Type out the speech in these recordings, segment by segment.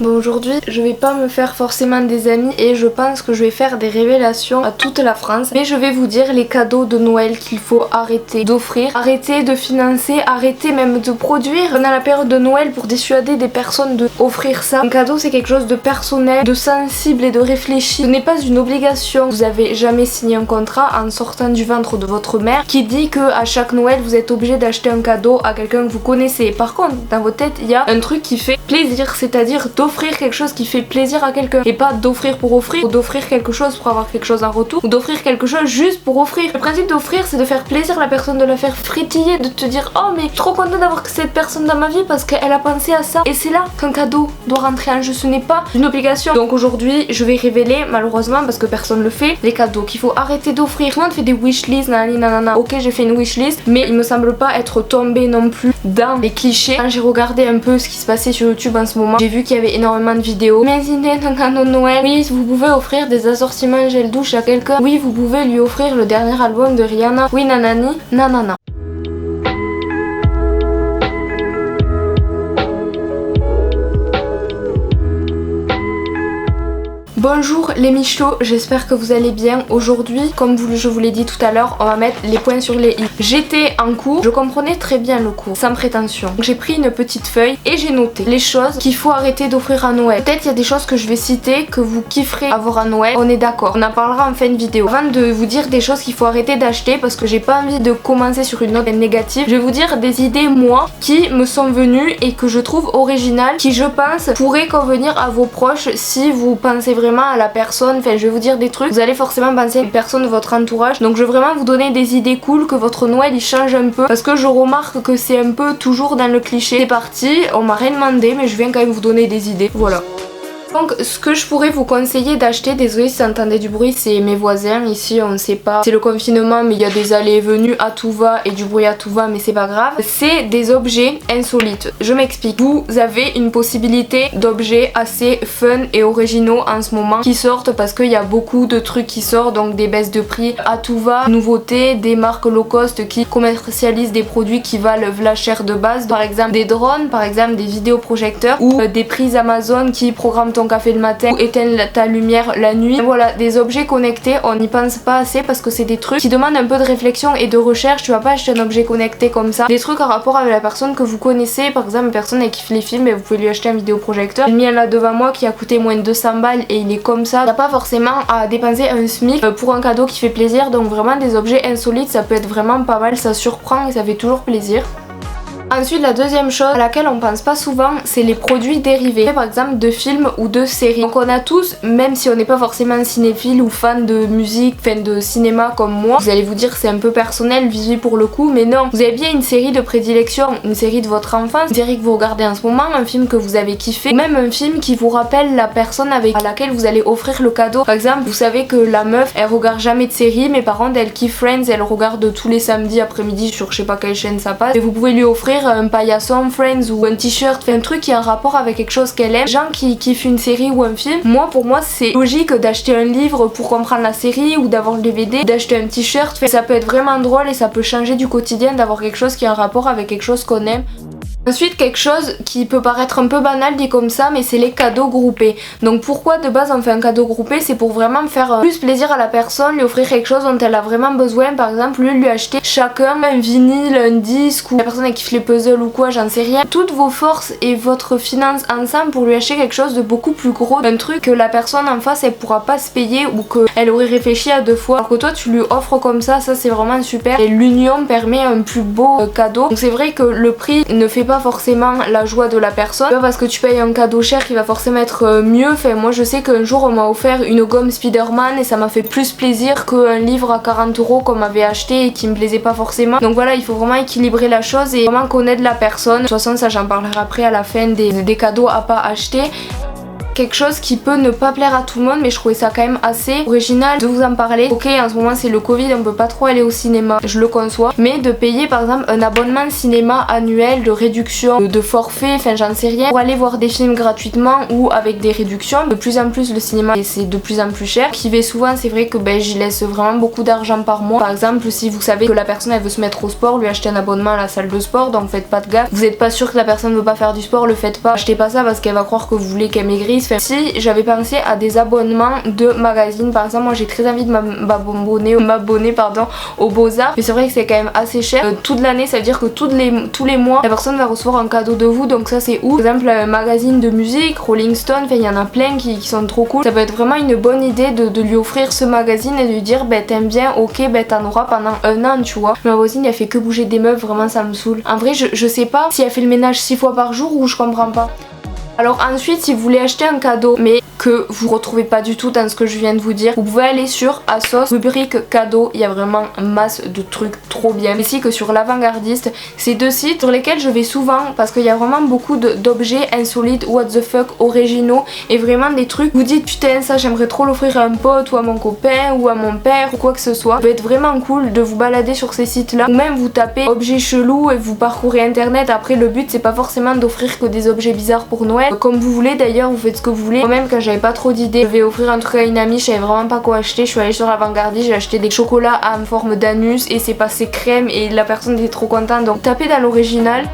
Bon, aujourd'hui je vais pas me faire forcément des amis et je pense que je vais faire des révélations à toute la France, mais je vais vous dire les cadeaux de Noël qu'il faut arrêter d'offrir, arrêter de financer, arrêter même de produire pendant la période de Noël pour dissuader des personnes de offrir ça. Un cadeau, c'est quelque chose de personnel, de sensible et de réfléchi. Ce n'est pas une obligation. Vous avez jamais signé un contrat en sortant du ventre de votre mère qui dit que à chaque Noël vous êtes obligé d'acheter un cadeau à quelqu'un que vous connaissez. Par contre, dans votre tête il y a un truc qui fait plaisir, c'est-à-dire d'offrir quelque chose qui fait plaisir à quelqu'un et pas d'offrir pour offrir ou d'offrir quelque chose pour avoir quelque chose en retour ou d'offrir quelque chose juste pour offrir. Le principe d'offrir, c'est de faire plaisir à la personne, de la faire frétiller, de te dire oh mais je suis trop contente d'avoir cette personne dans ma vie parce qu'elle a pensé à ça. Et c'est là qu'un cadeau doit rentrer en jeu, ce n'est pas une obligation. Donc aujourd'hui je vais révéler, malheureusement parce que personne le fait, les cadeaux qu'il faut arrêter d'offrir. Tout le monde fait des wishlists, nanana. Ok, j'ai fait une wishlist, mais il me semble pas être tombée non plus dans les clichés. Quand j'ai regardé un peu ce qui se passait sur YouTube en ce moment, j'ai vu qu'il y avait énormément de vidéos. Imaginez un cadeau de Noël. Oui, vous pouvez offrir des assortiments gel douche à quelqu'un. Oui, vous pouvez lui offrir le dernier album de Rihanna. Oui, nanani, nanana. Bonjour les michlots, j'espère que vous allez bien. Aujourd'hui, comme je vous l'ai dit tout à l'heure, on va mettre les points sur les i. J'étais en cours, je comprenais très bien le cours, sans prétention. J'ai pris une petite feuille et j'ai noté les choses qu'il faut arrêter d'offrir à Noël. Peut-être il y a des choses que je vais citer que vous kifferez avoir à Noël, on est d'accord. On en parlera en fin de vidéo. Avant de vous dire des choses qu'il faut arrêter d'acheter, parce que j'ai pas envie de commencer sur une note négative, je vais vous dire des idées moi qui me sont venues et que je trouve originales, qui je pense pourraient convenir à vos proches si vous pensez vraiment à la personne. Enfin, je vais vous dire des trucs, vous allez forcément penser à une personne de votre entourage, donc je vais vraiment vous donner des idées cool, que votre Noël il change un peu, parce que je remarque que c'est un peu toujours dans le cliché. C'est parti, on m'a rien demandé mais je viens quand même vous donner des idées, voilà. Donc ce que je pourrais vous conseiller d'acheter, désolé si vous entendez du bruit, c'est mes voisins ici, on ne sait pas, c'est le confinement mais il y a des allées et venues à tout va et du bruit à tout va, mais c'est pas grave. C'est des objets insolites, je m'explique. Vous avez une possibilité d'objets assez fun et originaux en ce moment qui sortent, parce qu'il y a beaucoup de trucs qui sortent, donc des baisses de prix à tout va, nouveautés, des marques low cost qui commercialisent des produits qui valent la chair de base, par exemple des drones, par exemple des vidéoprojecteurs ou des prises Amazon qui programment ton café le matin ou éteignent ta lumière la nuit. Voilà, des objets connectés, on n'y pense pas assez parce que c'est des trucs qui demandent un peu de réflexion et de recherche. Tu vas pas acheter un objet connecté comme ça. Des trucs en rapport avec la personne que vous connaissez, par exemple une personne qui kiffe les films, et vous pouvez lui acheter un vidéoprojecteur. J'ai mis un là devant moi qui a coûté moins de 200 balles et il est comme ça. T'as pas forcément à dépenser un SMIC pour un cadeau qui fait plaisir, donc vraiment des objets insolites, ça peut être vraiment pas mal, ça surprend et ça fait toujours plaisir. Ensuite, la deuxième chose à laquelle on pense pas souvent, c'est les produits dérivés, par exemple de films ou de séries. Donc on a tous, même si on n'est pas forcément cinéphile ou fan de musique, fan de cinéma comme moi, vous allez vous dire c'est un peu personnel, visu pour le coup, mais non, vous avez bien une série de prédilection, une série de votre enfance, une série que vous regardez en ce moment, un film que vous avez kiffé, ou même un film qui vous rappelle la personne à laquelle vous allez offrir le cadeau. Par exemple, vous savez que la meuf, elle regarde jamais de série, mais par contre elle kiffe Friends, elle regarde tous les samedis après-midi sur je sais pas quelle chaîne ça passe, et vous pouvez lui offrir un paillasson Friends ou un t-shirt, un truc qui a un rapport avec quelque chose qu'elle aime. Les gens qui kiffent une série ou un film, pour moi c'est logique d'acheter un livre pour comprendre la série ou d'avoir le DVD, d'acheter un t-shirt. Ça peut être vraiment drôle et ça peut changer du quotidien d'avoir quelque chose qui a un rapport avec quelque chose qu'on aime. Ensuite, quelque chose qui peut paraître un peu banal dit comme ça, mais c'est les cadeaux groupés. Donc pourquoi de base on fait un cadeau groupé? C'est pour vraiment faire plus plaisir à la personne, lui offrir quelque chose dont elle a vraiment besoin. Par exemple, lui acheter chacun un vinyle, un disque, ou la personne qui kiffe les puzzles ou quoi, j'en sais rien. Toutes vos forces et votre finance ensemble pour lui acheter quelque chose de beaucoup plus gros, un truc que la personne en face elle pourra pas se payer ou qu'elle aurait réfléchi à 2 fois. Alors que toi tu lui offres comme ça c'est vraiment super. Et l'union permet un plus beau cadeau. Donc c'est vrai que le prix ne fait pas forcément la joie de la personne, pas parce que tu payes un cadeau cher qui va forcément être mieux. Enfin, moi je sais qu'un jour on m'a offert une gomme Spider-Man et ça m'a fait plus plaisir qu'un livre à 40 € qu'on m'avait acheté et qui me plaisait pas forcément. Donc voilà, il faut vraiment équilibrer la chose et vraiment connaître la personne. De toute façon ça j'en parlerai après à la fin des cadeaux à pas acheter. quelque chose qui peut ne pas plaire à tout le monde, mais je trouvais ça quand même assez original de vous en parler. Ok, en ce moment c'est le Covid, on peut pas trop aller au cinéma, je le conçois, mais de payer par exemple un abonnement de cinéma annuel, de réduction, de forfait, enfin j'en sais rien, pour aller voir des films gratuitement ou avec des réductions. De plus en plus le cinéma c'est de plus en plus cher. Qui va souvent, c'est vrai que j'y laisse vraiment beaucoup d'argent par mois. Par exemple, si vous savez que la personne elle veut se mettre au sport, lui acheter un abonnement à la salle de sport, donc faites pas de gaffe. Vous êtes pas sûr que la personne veut pas faire du sport, le faites pas. Achetez pas ça parce qu'elle va croire que vous voulez qu'elle maigrisse. Enfin, si j'avais pensé à des abonnements de magazines, par exemple, moi j'ai très envie de m'abonner aux Beaux-Arts, mais c'est vrai que c'est quand même assez cher. Toute l'année, ça veut dire que tous les mois la personne va recevoir un cadeau de vous, donc ça c'est ouf. Par exemple, un magazine de musique, Rolling Stone, enfin il y en a plein qui sont trop cool. Ça peut être vraiment une bonne idée de lui offrir ce magazine et de lui dire t'aimes bien, ok, t'en auras pendant un an, tu vois. Ma voisine elle fait que bouger des meubles, vraiment ça me saoule. En vrai je sais pas si elle fait le ménage 6 fois par jour ou je comprends pas. Alors ensuite, si vous voulez acheter un cadeau mais que vous retrouvez pas du tout dans ce que je viens de vous dire, vous pouvez aller sur ASOS, rubrique cadeau, il y a vraiment masse de trucs trop bien. Ainsi que sur l'Avant-Gardiste, c'est deux sites sur lesquels je vais souvent parce qu'il y a vraiment beaucoup d'objets insolites, what the fuck, originaux et vraiment des trucs, vous dites putain ça j'aimerais trop l'offrir à un pote ou à mon copain ou à mon père ou quoi que ce soit. Ça peut être vraiment cool de vous balader sur ces sites là ou même vous tapez objets chelous et vous parcourez internet. Après le but c'est pas forcément d'offrir que des objets bizarres pour Noël. Comme vous voulez d'ailleurs, vous faites ce que vous voulez. Moi-même quand j'avais pas trop d'idées, je vais offrir un truc à une amie, je savais vraiment pas quoi acheter. Je suis allée sur l'Avant-Gardiste, j'ai acheté des chocolats en forme d'anus et c'est passé crème et la personne était trop contente. Donc tapez dans l'original.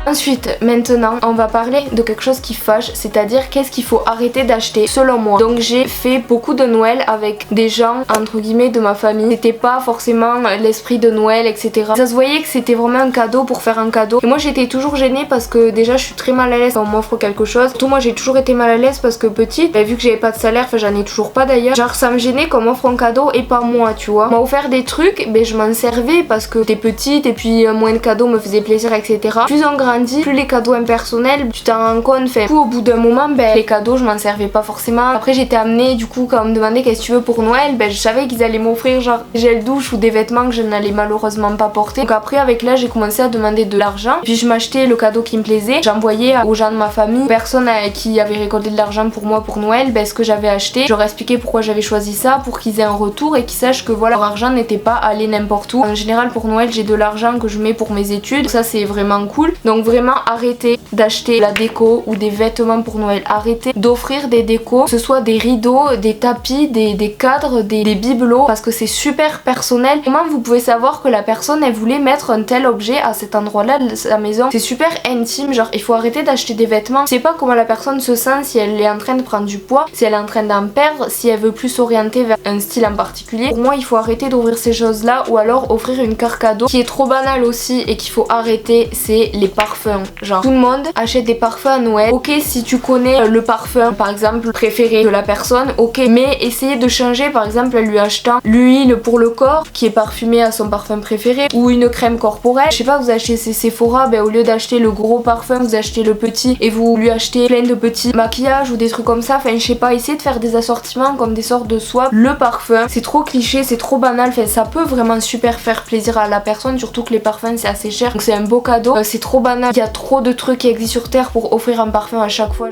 Ensuite, maintenant, on va parler de quelque chose qui fâche, c'est-à-dire qu'est-ce qu'il faut arrêter d'acheter selon moi. Donc j'ai fait beaucoup de Noël avec des gens, entre guillemets, de ma famille. C'était pas forcément l'esprit de Noël, etc. Ça se voyait que c'était vraiment un cadeau pour faire un cadeau. Et moi j'étais toujours gênée parce que déjà je suis très mal à l'aise quand on m'offre quelque chose. Surtout moi j'ai toujours été mal à l'aise parce que petite, vu que j'avais pas de salaire, enfin j'en ai toujours pas d'ailleurs, genre ça me gênait qu'on m'offre un cadeau et pas moi, tu vois. On m'a offert des trucs, je m'en servais parce que j'étais petite et puis moins de cadeaux me faisait plaisir, etc. Plus on grandit, plus les cadeaux impersonnels, tu t'en rends compte. Fait au bout d'un moment, les cadeaux, je m'en servais pas forcément. Après, j'étais amenée, du coup, quand on me demandait qu'est-ce que tu veux pour Noël, je savais qu'ils allaient m'offrir genre des gels douche ou des vêtements que je n'allais malheureusement pas porter. Donc après, avec l'âge, j'ai commencé à demander de l'argent. Puis je m'achetais le cadeau qui me plaisait. J'envoyais aux gens de ma famille, personnes qui avaient récolté de l'argent pour moi pour Noël, ce que j'avais acheté. Je leur expliquais pourquoi j'avais choisi ça, pour qu'ils aient un retour et qu'ils sachent que voilà, leur argent n'était pas allé n'importe où. En général, pour Noël, j'ai de l'argent que je mets pour mes études. Ça, c'est vraiment cool. Donc vraiment, arrêtez d'acheter la déco ou des vêtements pour Noël. Arrêtez d'offrir des décos, que ce soit des rideaux, des tapis, des cadres, des bibelots, parce que c'est super personnel. Comment vous pouvez savoir que la personne elle voulait mettre un tel objet à cet endroit-là de sa maison? C'est super intime, genre il faut arrêter d'acheter des vêtements. Je sais pas comment la personne se sent, si elle est en train de prendre du poids, si elle est en train d'en perdre, si elle veut plus s'orienter vers un style en particulier. Pour moi, il faut arrêter d'ouvrir ces choses-là ou alors offrir une carte cadeau qui est trop banale aussi et qu'il faut arrêter, c'est les parfums. Genre tout le monde achète des parfums à Noël. Ok, si tu connais le parfum par exemple préféré de la personne, ok, mais essayez de changer, par exemple en lui achetant l'huile pour le corps qui est parfumée à son parfum préféré ou une crème corporelle. Je sais pas, vous achetez ces Sephora, au lieu d'acheter le gros parfum, vous achetez le petit et vous lui achetez plein de petits maquillages ou des trucs comme ça. Enfin je sais pas, essayez de faire des assortiments comme des sortes de swap. Le parfum, c'est trop cliché, c'est trop banal, enfin ça peut vraiment super faire plaisir à la personne, surtout que les parfums c'est assez cher, donc c'est un beau cadeau. C'est trop banal, il y a trop de trucs qui existent sur terre pour offrir un parfum à chaque fois.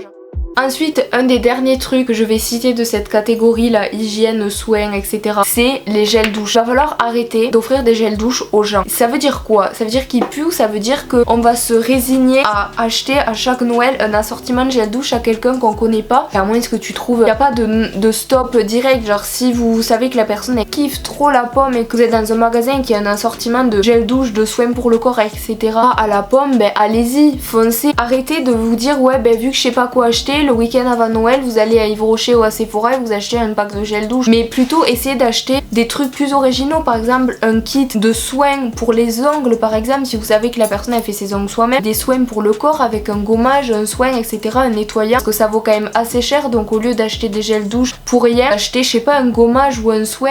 Ensuite, un des derniers trucs que je vais citer de cette catégorie, la hygiène, soins, etc., c'est les gels douche. Il va falloir arrêter d'offrir des gels douche aux gens. Ça veut dire quoi? Ça veut dire qu'ils puent, ça veut dire qu'on va se résigner à acheter à chaque Noël un assortiment de gel douche à quelqu'un qu'on connaît pas. À moins que tu trouves, il n'y a pas de stop direct. Genre si vous savez que la personne elle kiffe trop la pomme et que vous êtes dans un magasin qui a un assortiment de gel douche, de soins pour le corps, etc. à la pomme, allez-y, foncez. Arrêtez de vous dire ouais vu que je sais pas quoi acheter, le week-end avant Noël vous allez à Yves Rocher ou à Sephora et vous achetez un pack de gel douche. Mais plutôt essayez d'acheter des trucs plus originaux, par exemple un kit de soins pour les ongles, par exemple si vous savez que la personne elle fait ses ongles soi-même, des soins pour le corps avec un gommage, un soin, etc., un nettoyant, parce que ça vaut quand même assez cher. Donc au lieu d'acheter des gels douche pour rien, achetez je sais pas un gommage ou un soin.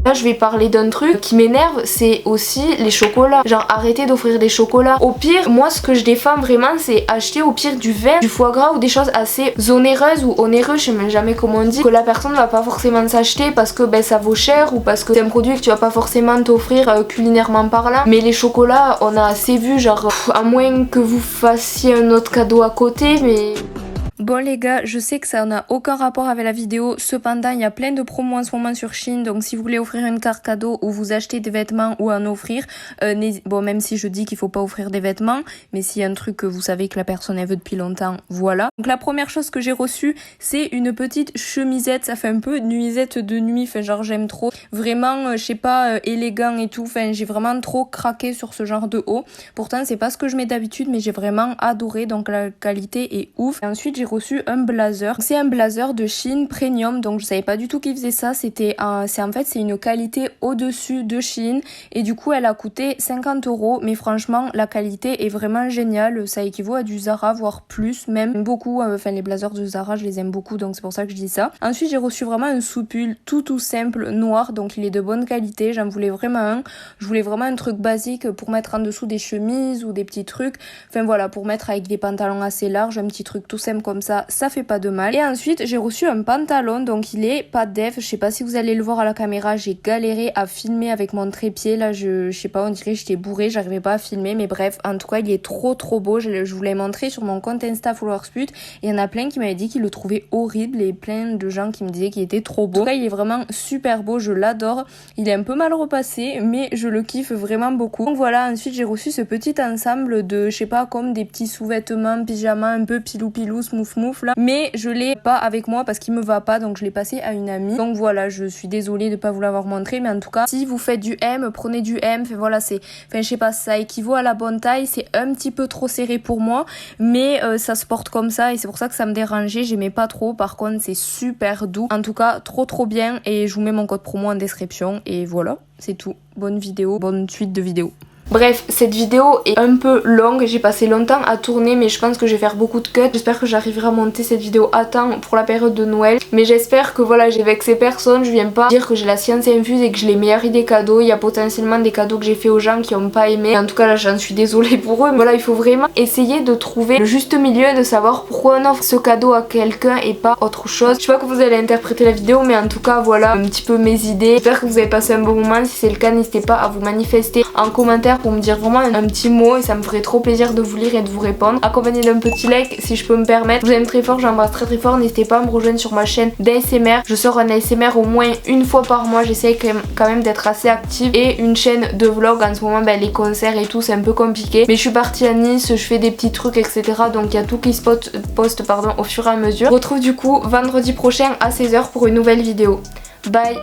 Là je vais parler d'un truc qui m'énerve, c'est aussi les chocolats. Genre arrêtez d'offrir des chocolats. Au pire, moi ce que je défends vraiment c'est acheter au pire du vin, du foie gras ou des choses assez onéreuses ou onéreuses, je sais même jamais comment on dit, que la personne va pas forcément s'acheter parce que ça vaut cher ou parce que c'est un produit que tu vas pas forcément t'offrir culinairement parlant. Mais les chocolats on a assez vu, genre à moins que vous fassiez un autre cadeau à côté, mais... Bon les gars, je sais que ça n'a aucun rapport avec la vidéo, cependant il y a plein de promos en ce moment sur Shein, donc si vous voulez offrir une carte cadeau ou vous acheter des vêtements ou en offrir, bon même si je dis qu'il faut pas offrir des vêtements, mais s'il y a un truc que vous savez que la personne elle veut depuis longtemps, voilà. Donc la première chose que j'ai reçue, c'est une petite chemisette, ça fait un peu nuisette de nuit, enfin genre j'aime trop, vraiment je sais pas, élégant et tout, enfin j'ai vraiment trop craqué sur ce genre de haut, pourtant c'est pas ce que je mets d'habitude mais j'ai vraiment adoré, donc la qualité est ouf. Et ensuite j'ai reçu un blazer. C'est un blazer de Shein Premium, donc je savais pas du tout qu'ils faisaient ça. C'est une qualité au-dessus de Shein et du coup elle a coûté 50 €, mais franchement la qualité est vraiment géniale. Ça équivaut à du Zara, voire plus même. Beaucoup, enfin les blazers de Zara je les aime beaucoup, donc c'est pour ça que je dis ça. Ensuite j'ai reçu vraiment un sous-pull tout simple noir, donc il est de bonne qualité. J'en voulais vraiment un. Je voulais vraiment un truc basique pour mettre en dessous des chemises ou des petits trucs. Enfin voilà, pour mettre avec des pantalons assez larges, un petit truc tout simple comme ça fait pas de mal. Et ensuite j'ai reçu un pantalon, donc il est pas def, je sais pas si vous allez le voir à la caméra, j'ai galéré à filmer avec mon trépied là, je sais pas, on dirait que j'étais bourrée, j'arrivais pas à filmer, mais bref, en tout cas il est trop beau. Je vous l'ai montré sur mon compte Insta Followersput, et il y en a plein qui m'avaient dit qu'ils le trouvaient horrible et plein de gens qui me disaient qu'il était trop beau. En tout cas il est vraiment super beau, je l'adore, il est un peu mal repassé mais je le kiffe vraiment beaucoup. Donc voilà, ensuite j'ai reçu ce petit ensemble de, je sais pas, comme des petits sous-vêtements, pyjamas un peu pilou smouf là, mais je l'ai pas avec moi parce qu'il me va pas, donc je l'ai passé à une amie. Donc voilà, je suis désolée de pas vous l'avoir montré, mais en tout cas si vous faites du M, prenez du M. Enfin voilà, je sais pas, ça équivaut à la bonne taille, c'est un petit peu trop serré pour moi, mais ça se porte comme ça et c'est pour ça que ça me dérangeait, j'aimais pas trop. Par contre c'est super doux, en tout cas trop bien, et je vous mets mon code promo en description et voilà, c'est tout. Bonne vidéo, bonne suite de vidéos. Bref, cette vidéo est un peu longue, j'ai passé longtemps à tourner, mais je pense que je vais faire beaucoup de cuts. J'espère que j'arriverai à monter cette vidéo à temps pour la période de Noël, mais j'espère que voilà, j'ai vexé personne. Je viens pas dire que j'ai la science infuse et que j'ai les meilleures idées cadeaux. Il y a potentiellement des cadeaux que j'ai fait aux gens qui ont pas aimé, en tout cas là j'en suis désolée pour eux. Mais voilà, il faut vraiment essayer de trouver le juste milieu, de savoir pourquoi on offre ce cadeau à quelqu'un et pas autre chose. Je sais pas que vous allez interpréter la vidéo, mais en tout cas voilà un petit peu mes idées. J'espère que vous avez passé un bon moment. Si c'est le cas, n'hésitez pas à vous manifester en commentaire pour me dire vraiment un petit mot, et ça me ferait trop plaisir de vous lire et de vous répondre, accompagné d'un petit like si je peux me permettre. Je vous aime très fort, j'embrasse très fort. N'hésitez pas à me rejoindre sur ma chaîne d'ASMR. Je sors un ASMR au moins une fois par mois, j'essaye quand même d'être assez active, et une chaîne de vlog. En ce moment les concerts et tout c'est un peu compliqué, mais je suis partie à Nice, je fais des petits trucs etc, donc il y a tout qui se poste au fur et à mesure. Je vous retrouve du coup vendredi prochain à 16 h pour une nouvelle vidéo. Bye.